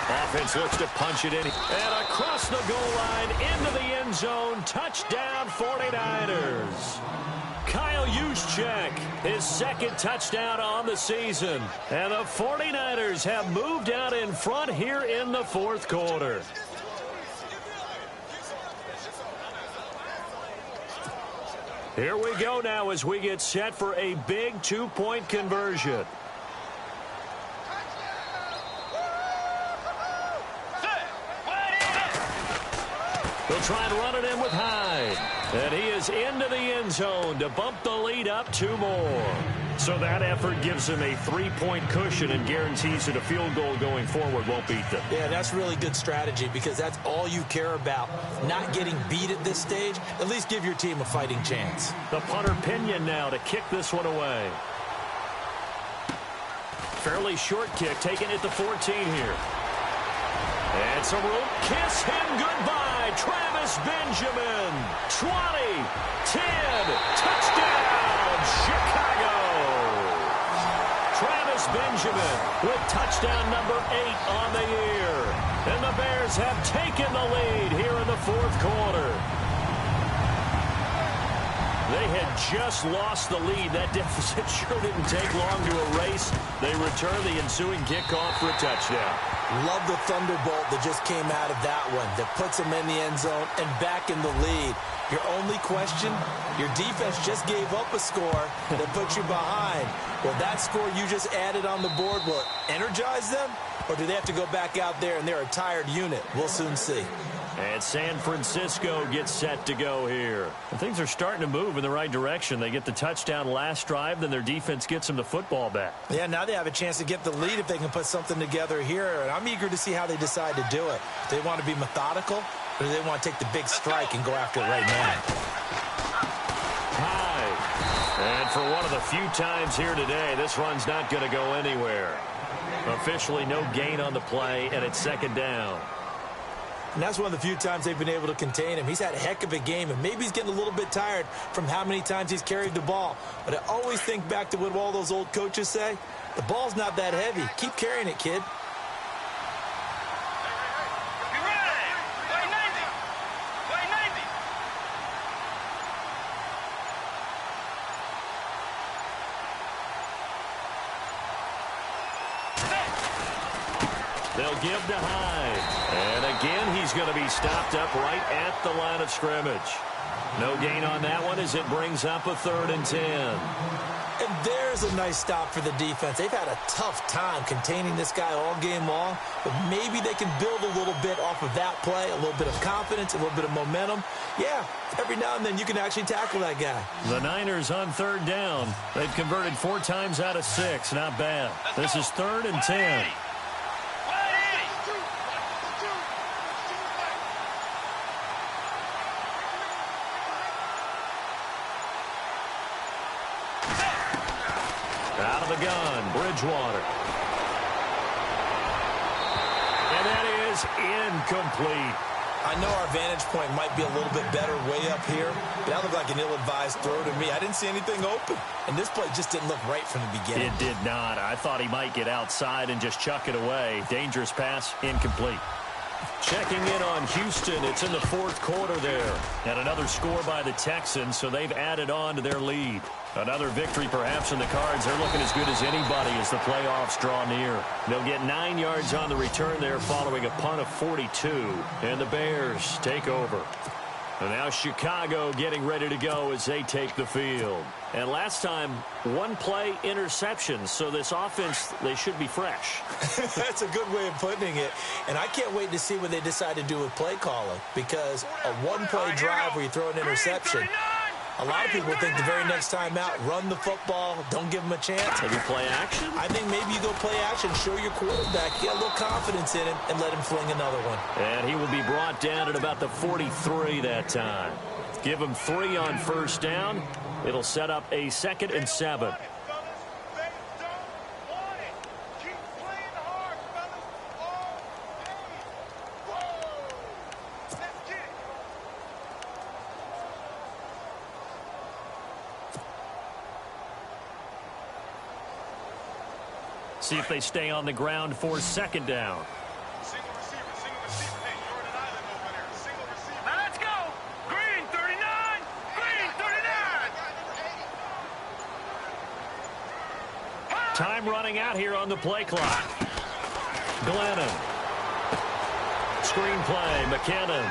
Offense looks to punch it in. And across the goal line, into the end zone. Touchdown, 49ers. Kyle Juszczyk, his 2nd touchdown on the season. And the 49ers have moved out in front here in the 4th quarter. Here we go now as we get set for a big 2-point conversion. They'll try and run it in with Hyde. And he is into the end zone to bump the lead up 2 more. So that effort gives him a 3-point cushion and guarantees that a field goal going forward won't beat them. Yeah, that's really good strategy because that's all you care about. Not getting beat at this stage. At least give your team a fighting chance. The punter Pinion now to kick this one away. Fairly short kick, taken at the 14 here. And some room. Kiss him goodbye. Travis Benjamin. 20, 10, touchdown, Chicago. Travis Benjamin with touchdown number 8 on the year. And the Bears have taken the lead here in the 4th quarter. They had just lost the lead. That deficit sure didn't take long to erase. They return the ensuing kickoff for a touchdown. Love the thunderbolt that just came out of that one that puts them in the end zone and back in the lead. Your only question, your defense just gave up a score that put you behind. Well, that score you just added on the board, will it energize them? Or do they have to go back out there and they're a tired unit? We'll soon see. And San Francisco gets set to go here. And things are starting to move in the right direction. They get the touchdown last drive, then their defense gets them the football back. Yeah, now they have a chance to get the lead if they can put something together here. And I'm eager to see how they decide to do it. Do they want to be methodical, or do they want to take the big strike and go after it right now? High. And for one of the few times here today, this run's not going to go anywhere. Officially no gain on the play, and it's second down. And that's one of the few times they've been able to contain him. He's had a heck of a game, and maybe he's getting a little bit tired from how many times he's carried the ball. But I always think back to what all those old coaches say. The ball's not that heavy. Keep carrying it, kid. They'll give to Hyde. And again, he's going to be stopped up right at the line of scrimmage. No gain on that one as it brings up a 3rd and 10. And there's a nice stop for the defense. They've had a tough time containing this guy all game long, but maybe they can build a little bit off of that play, a little bit of confidence, a little bit of momentum. Yeah, every now and then you can actually tackle that guy. The Niners on 3rd down. They've converted 4 times out of 6. Not bad. This is 3rd and 10. Out of the gun, Bridgewater. And that is incomplete. I know our vantage point might be a little bit better way up here, but that looked like an ill-advised throw to me. I didn't see anything open, and this play just didn't look right from the beginning. It did not. I thought he might get outside and just chuck it away. Dangerous pass, incomplete. Checking in on Houston. It's in the 4th quarter there. And another score by the Texans, so they've added on to their lead. Another victory perhaps in the cards. They're looking as good as anybody as the playoffs draw near. They'll get 9 yards on the return there following a punt of 42. And the Bears take over. And now Chicago getting ready to go as they take the field. And last time, 1-play interception. So this offense, they should be fresh. That's a good way of putting it. And I can't wait to see what they decide to do with play calling. Because a 1-play drive where you throw an interception, a lot of people think the very next time out, run the football, don't give them a chance. Maybe play action? I think maybe you go play action, show your quarterback, get a little confidence in him, and let him fling another one. And he will be brought down at about the 43 that time. Give him 3 on 1st down. It'll set up a 2nd and 7. See if they stay on the ground for 2nd down. Single receiver. Hey, Jordan Island over there. Single receiver. Now let's go. Green 39. Green 39. Time running out here on the play clock. Glennon. Screenplay, McKinnon.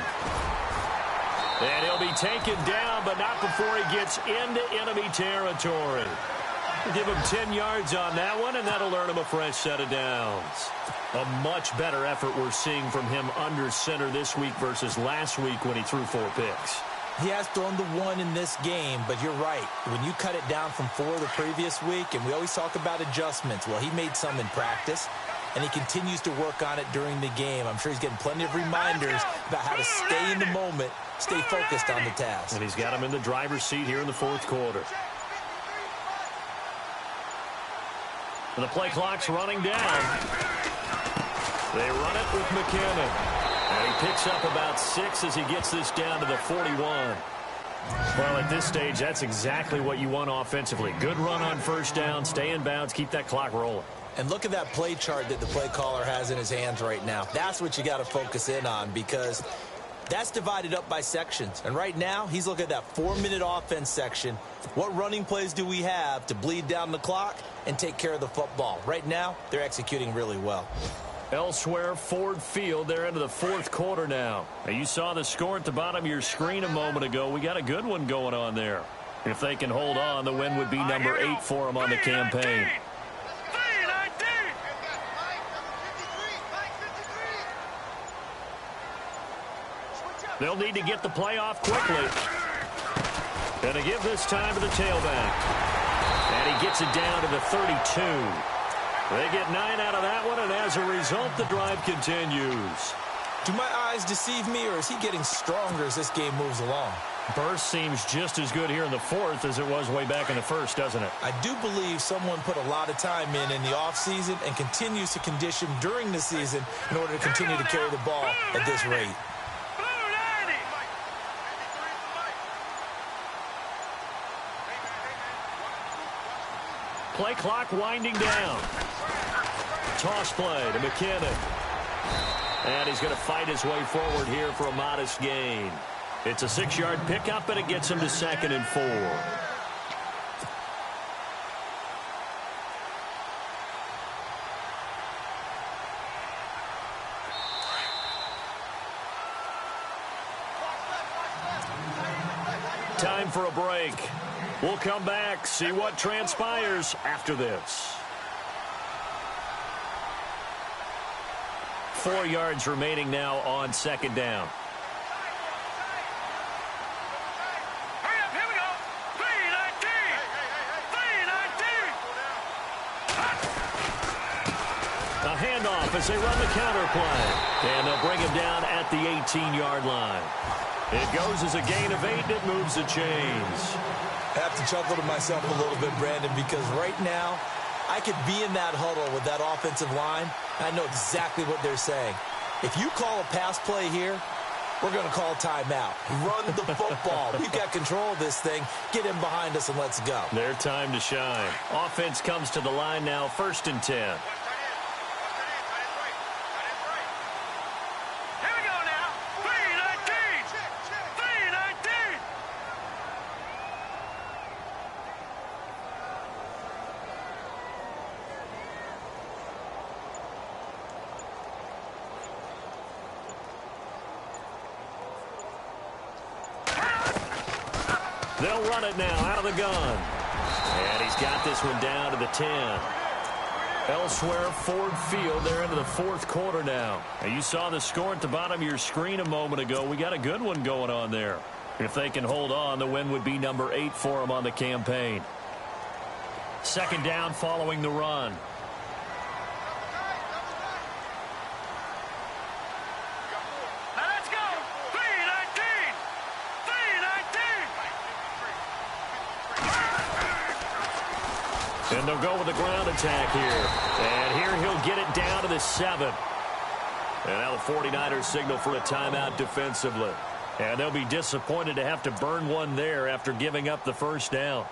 And he'll be taken down, but not before he gets into enemy territory. Give him 10 yards on that one, and that'll earn him a fresh set of downs. A much better effort we're seeing from him under center this week versus last week when he threw 4 picks. He has thrown the 1 in this game, but you're right. When you cut it down from 4 the previous week, and we always talk about adjustments, well, he made some in practice, and he continues to work on it during the game. I'm sure he's getting plenty of reminders about how to stay in the moment, stay focused on the task. And he's got him in the driver's seat here in the 4th quarter. And the play clock's running down. They run it with McKinnon. And he picks up about 6 as he gets this down to the 41. Well, at this stage, that's exactly what you want offensively. Good run on 1st down, stay in bounds, keep that clock rolling. And look at that play chart that the play caller has in his hands right now. That's what you got to focus in on, because That's divided up by sections. And right now, he's looking at that 4-minute offense section. What running plays do we have to bleed down the clock and take care of the football? Right now, they're executing really well. Elsewhere, Ford Field, they're into the fourth quarter now. You saw the score at the bottom of your screen a moment ago. We got a good one going on there. If they can hold on, the win would be number 8 for them on the campaign. They'll need to get the play off quickly. And to give this time to the tailback. And he gets it down to the 32. They get 9 out of that one, and as a result, the drive continues. Do my eyes deceive me, or is he getting stronger as this game moves along? Burst seems just as good here in the fourth as it was way back in the first, doesn't it? I do believe someone put a lot of time in the offseason and continues to condition during the season in order to continue to carry the ball at this rate. Play clock winding down. Toss play to McKinnon. And he's going to fight his way forward here for a modest gain. It's a 6-yard pickup, and it gets him to 2nd and 4. Time for a break. We'll come back, see what transpires after this. 4 yards remaining now on 2nd down. Hurry up, here we go. 3-19. 3-19. A handoff as they run the counter play. And they'll bring him down at the 18-yard line. It goes as a gain of 8, and it moves the chains. I have to chuckle to myself a little bit, Brandon, because right now I could be in that huddle with that offensive line, and I know exactly what they're saying. If you call a pass play here, we're going to call timeout. Run the football. We've got control of this thing. Get him behind us and let's go. Their time to shine. Offense comes to the line now, 1st and 10. They'll run it now out of the gun. And he's got this one down to the 10. Elsewhere, Ford Field, they're into the fourth quarter now. And you saw the score at the bottom of your screen a moment ago. We got a good one going on there. If they can hold on, the win would be number 8 for them on the campaign. 2nd down following the run. And they'll go with the ground attack here. And here he'll get it down to the 7. And now the 49ers signal for a timeout defensively. And they'll be disappointed to have to burn one there after giving up the first down.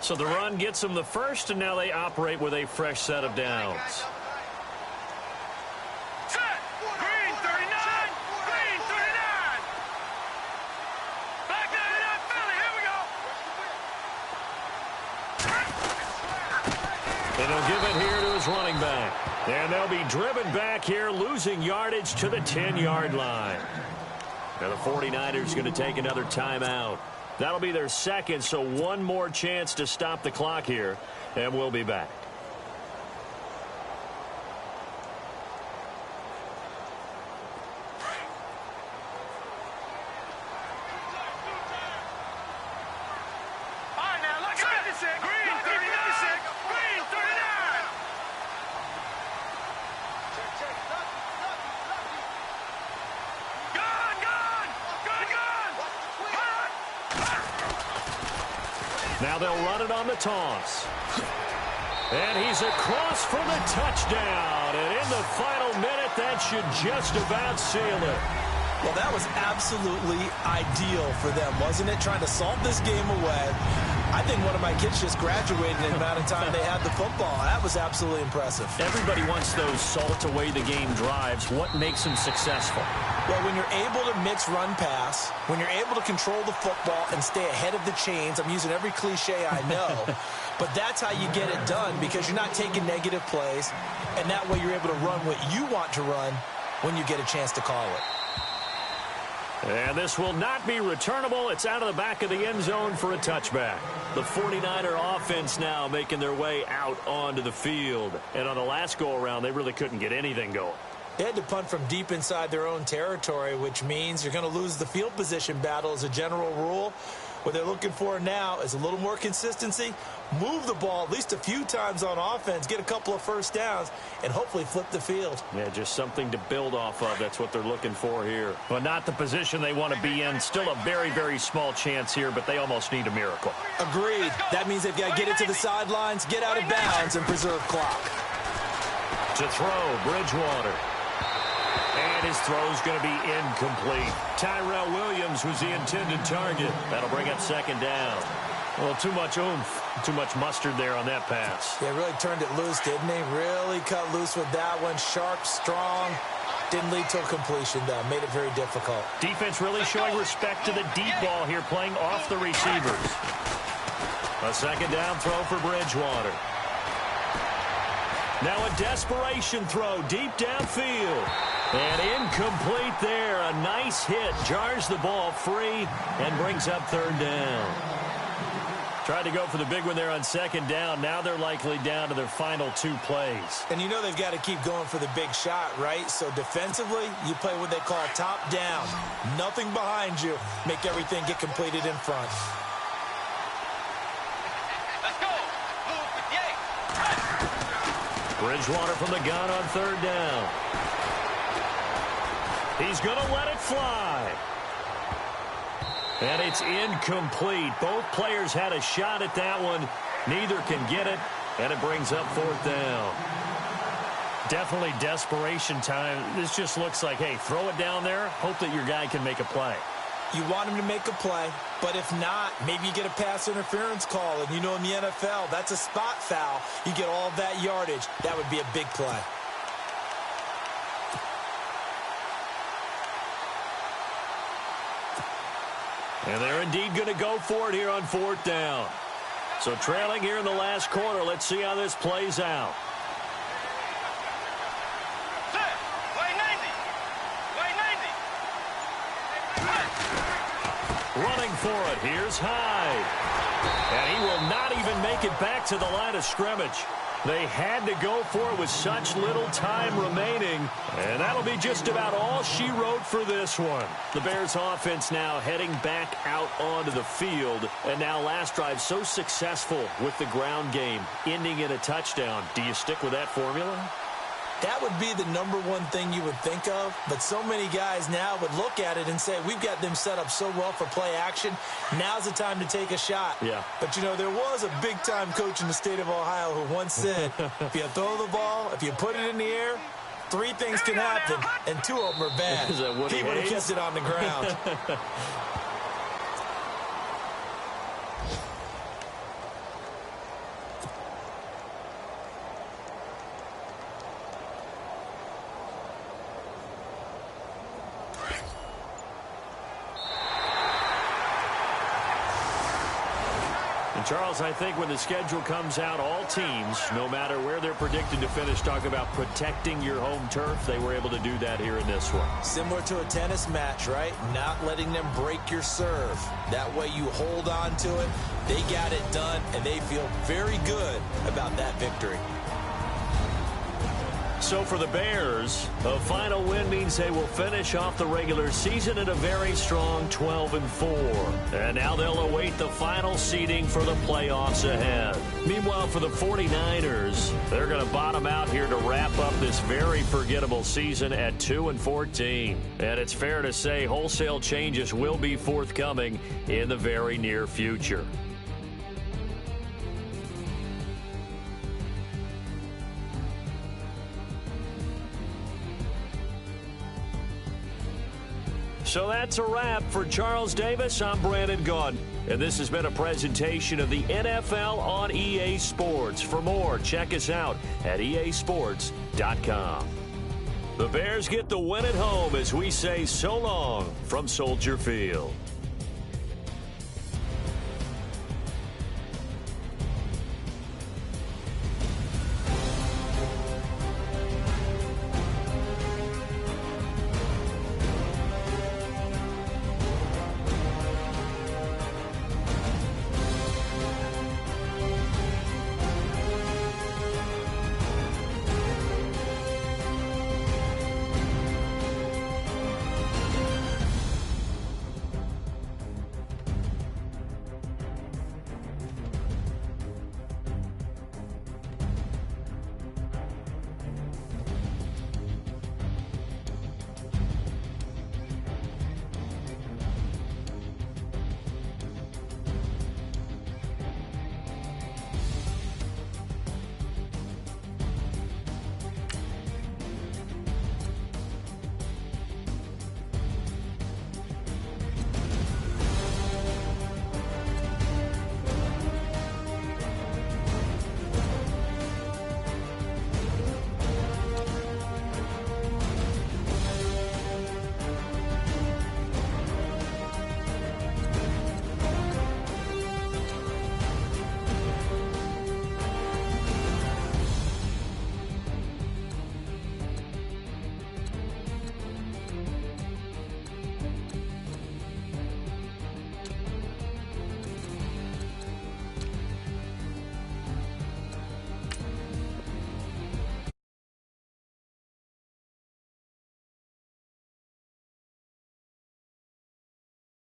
So the run gets them the first, and now they operate with a fresh set of downs. Set. Green 39. Green 39. Back 99 Philly. Here we go. And he'll give it here to his running back. And they'll be driven back here, losing yardage to the 10-yard line. Now the 49ers going to take another timeout. That'll be their second, so one more chance to stop the clock here, and we'll be back. All right, now look at this. Green 39. Green 39. Gone, gone, Now they'll run it on the toss. And he's across for the touchdown. And in the final minute, that should just about seal it. Well, that was absolutely ideal for them, wasn't it? Trying to salt this game away. I think one of my kids just graduated in the amount of time they had the football. That was absolutely impressive. Everybody wants those salt-away-the-game drives. What makes them successful? Well, when you're able to mix run-pass, when you're able to control the football and stay ahead of the chains, I'm using every cliche I know, but that's how you get it done because you're not taking negative plays, and that way you're able to run what you want to run when you get a chance to call it. And this will not be returnable. It's out of the back of the end zone for a touchback. The 49er offense now making their way out onto the field. And on the last go-around, they really couldn't get anything going. They had to punt from deep inside their own territory, which means you're going to lose the field position battle as a general rule. What they're looking for now is a little more consistency, move the ball at least a few times on offense, get a couple of first downs, and hopefully flip the field. Yeah, just something to build off of. That's what they're looking for here. But not the position they want to be in. Still a very, very small chance here, but they almost need a miracle. Agreed. That means they've got to get it to the sidelines, get out of bounds, and preserve clock. To throw, Bridgewater. And his throw's going to be incomplete. Tyrell Williams was the intended target. That'll bring up second down. Well, too much oomph, too much mustard there on that pass. Yeah, really turned it loose, didn't he? Really cut loose with that one. Sharp, strong. Didn't lead to a completion, though. Made it very difficult. Defense really showing respect to the deep ball here, playing off the receivers. A second down throw for Bridgewater. Now a desperation throw deep downfield. And incomplete there. A nice hit. Jars the ball free and brings up third down. Tried to go for the big one there on second down. Now they're likely down to their final two plays. And you know they've got to keep going for the big shot, right? So defensively, you play what they call top down. Nothing behind you. Make everything get completed in front. Let's go. Move with Yay. Bridgewater from the gun on third down. He's going to let it fly. And it's incomplete. Both players had a shot at that one. Neither can get it, and it brings up fourth down. Definitely desperation time. This just looks like, hey, throw it down there, hope that your guy can make a play. You want him to make a play, but if not, maybe you get a pass interference call. And you know in the NFL, that's a spot foul. You get all that yardage. That would be a big play. And they're indeed going to go for it here on fourth down. So trailing here in the last quarter. Let's see how this plays out. Play 90. Play 90. Running for it. Here's Hyde. And he will not even make it back to the line of scrimmage. They had to go for it with such little time remaining. And that'll be just about all she wrote for this one. The Bears offense now heading back out onto the field. And now last drive so successful with the ground game, ending in a touchdown. Do you stick with that formula? That would be the number one thing you would think of, but so many guys now would look at it and say, we've got them set up so well for play action, now's the time to take a shot. Yeah. But, you know, there was a big-time coach in the state of Ohio who once said, if you throw the ball, if you put it in the air, three things can happen, and two of them are bad. Is that Woody he would have Hayes? kept it on the ground. Charles, I think when the schedule comes out, all teams, no matter where they're predicted to finish, talk about protecting your home turf. They were able to do that here in this one. Similar to a tennis match, right? Not letting them break your serve. That way you hold on to it. They got it done, and they feel very good about that victory. So for the Bears, a final win means they will finish off the regular season at a very strong 12-4. And now they'll await the final seeding for the playoffs ahead. Meanwhile, for the 49ers, they're going to bottom out here to wrap up this very forgettable season at 2-14. And it's fair to say wholesale changes will be forthcoming in the very near future. So that's a wrap. For Charles Davis, I'm Brandon Gaudin. And this has been a presentation of the NFL on EA Sports. For more, check us out at easports.com. The Bears get the win at home as we say so long from Soldier Field.